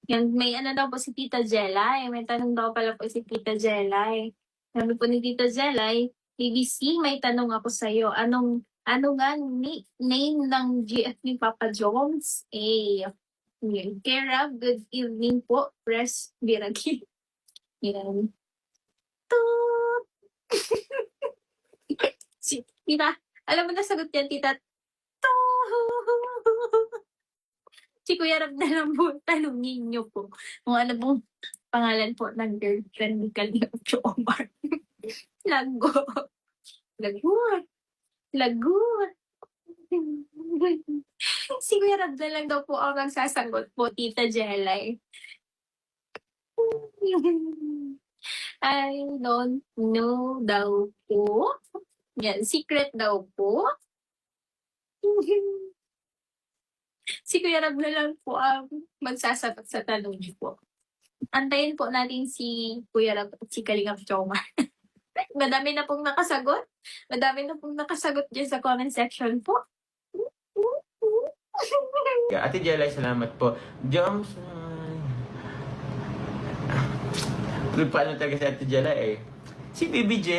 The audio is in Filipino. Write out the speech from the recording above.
Yan, may ano daw po si Tita Jelay. May tanong daw pala po si Tita Jelay. Sabi po ni Tita Jelay, BBC, may tanong ako sa'yo. Ano nga name ng GF ni Papa Jones? Yun. Kera, good evening po. Press Biragi. Yan. Toot! Tita, alam mo na sagot yan, Tita. Toot! Si Kuya Rab na lang po, tanungin niyo po kung ano pong pangalan po ng girlfriend ni Kalingap Omar. Lago. Lagot. Lagot. Si Kuya Rab na lang daw po ang magsasagot po, Tita Jelay. I don't know daw po. Yan, secret daw po. Si Kuya Rab na lang po ang magsasagot sa tanong niyo po. Antayin po natin si Kuya Rab at si Kalingap Choma. Madami na pong nakasagot. Madami na pong nakasagot dyan sa comment section po. Ate Jelay, salamat po. Joms, paano talaga si Ate Jelay eh? Si BBJ.